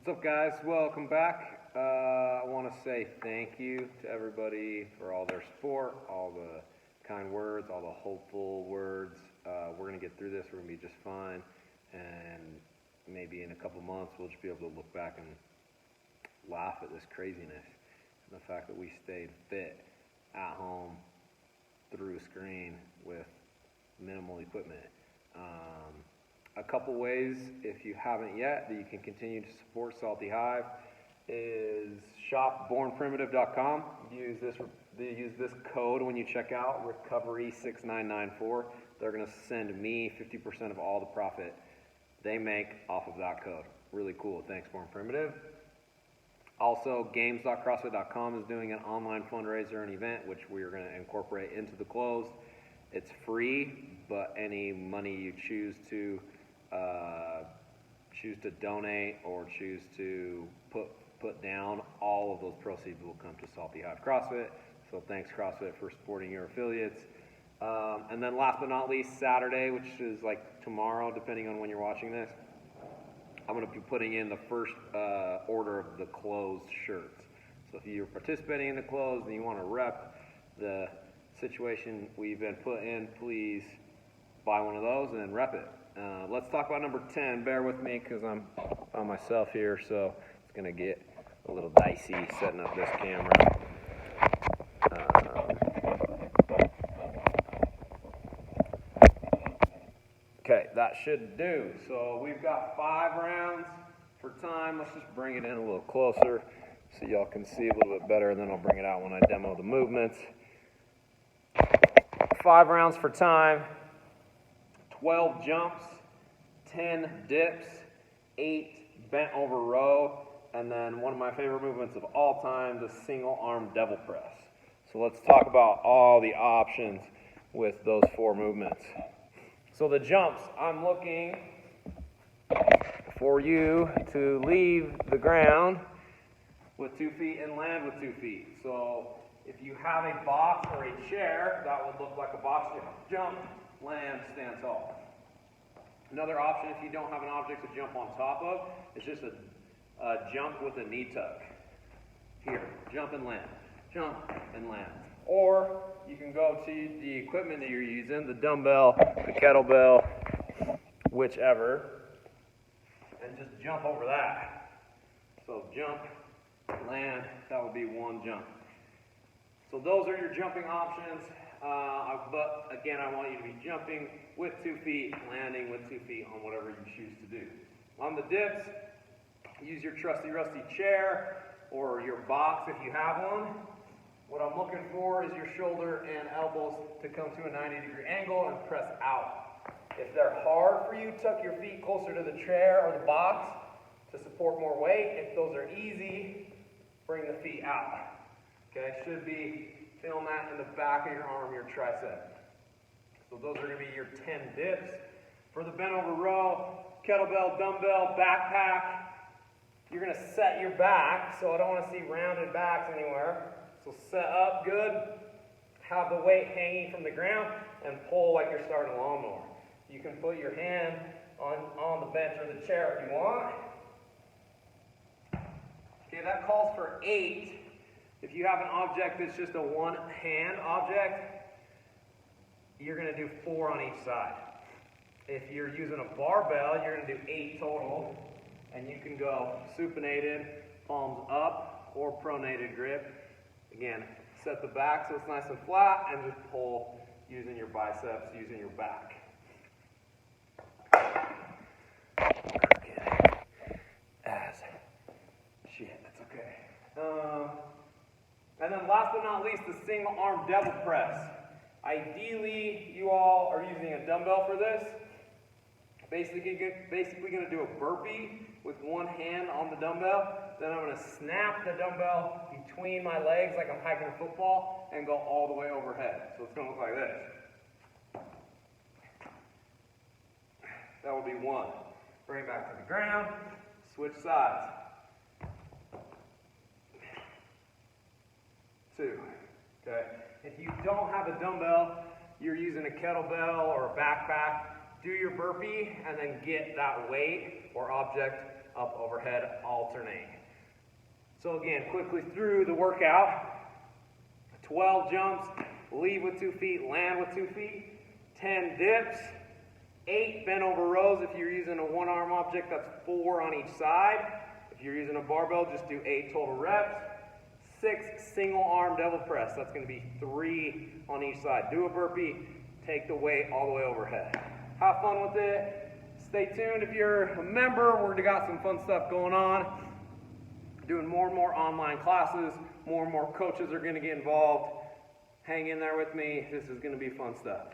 What's up, guys? Welcome back. I want to say thank you to everybody for all their support, all the kind words, all the hopeful words. We're going to get through this. We're going to be just fine. And maybe in a couple months, we'll just be able to look back and laugh at this craziness. And the fact that we stayed fit at home through a screen with minimal equipment. A couple ways, if you haven't yet, that you can continue to support Salty Hive is shopbornprimitive.com. Use this code when you check out, recovery6994. They're going to send me 50% of all the profit they make off of that code. Really cool. Thanks, Born Primitive. Also, games.crossfit.com is doing an online fundraiser and event, which we are going to incorporate into the close. It's free, but any money you choose to donate or choose to put down, all of those proceeds will come to Salty Hive CrossFit. So thanks, CrossFit, for supporting your affiliates. And then last but not least, Saturday, which is like tomorrow, depending on when you're watching this, I'm going to be putting in the first order of the closed shirts. So if you're participating in the closed and you want to rep the situation we've been put in, please buy one of those and rep it. Let's talk about number 10. Bear with me because I'm by myself here, so it's going to get a little dicey setting up this camera. Okay, that should do. So we've got 5 rounds for time. Let's just bring it in a little closer so y'all can see a little bit better, and then I'll bring it out when I demo the movements. 5 rounds for time, 12 jumps, 10 dips, 8 bent over row, and then one of my favorite movements of all time, the single arm devil press. So let's talk about all the options with those 4 movements. So the jumps, I'm looking for you to leave the ground with 2 feet and land with 2 feet. So if you have a box or a chair, that would look like a box jump, land, stand tall. Another option, if you don't have an object to jump on top of, is just a jump with a knee tuck. Here, jump and land, jump and land. Or you can go to the equipment that you're using, the dumbbell, the kettlebell, whichever, and just jump over that. So jump, land, that would be 1 jump. So those are your jumping options, but again, I want you to be jumping with 2 feet, landing with 2 feet on whatever you choose to do. On the dips, use your trusty rusty chair or your box if you have one. What I'm looking for is your shoulder and elbows to come to a 90-degree angle and press out. If they're hard for you, tuck your feet closer to the chair or the box to support more weight. If those are easy, bring the feet out. Okay, should be feeling that in the back of your arm, your tricep. So those are going to be your 10 dips. For the bent over row, kettlebell, dumbbell, backpack, you're going to set your back. So I don't want to see rounded backs anywhere. So set up good, have the weight hanging from the ground, and pull like you're starting a lawnmower. You can put your hand on the bench or the chair if you want. Okay, that calls for 8. If you have an object that's just a 1-hand object, you're going to do 4 on each side. If you're using a barbell, you're going to do 8 total. And you can go supinated, palms up, or pronated grip. Again, set the back so it's nice and flat, and just pull using your biceps, using your back. As shit, that's okay. And then last but not least, the single arm devil press. Ideally, you all are using a dumbbell for this. Basically going to do a burpee with 1 hand on the dumbbell. Then I'm going to snap the dumbbell between my legs like I'm hiking a football and go all the way overhead. So it's going to look like this. That will be 1. Bring it back to the ground. Switch sides. 2. Okay. If you don't have a dumbbell, you're using a kettlebell or a backpack, do your burpee and then get that weight or object up, overhead, alternate. So again, quickly through the workout, 12 jumps, leave with 2 feet, land with 2 feet, 10 dips, 8 bent over rows. If you're using a one arm object, that's 4 on each side. If you're using a barbell, just do 8 total reps. 6 single arm devil press. That's going to be 3 on each side. Do a burpee, take the weight all the way overhead. Have fun with it. Stay tuned if you're a member. We've got some fun stuff going on. Doing more and more online classes. More and more coaches are going to get involved. Hang in there with me. This is going to be fun stuff.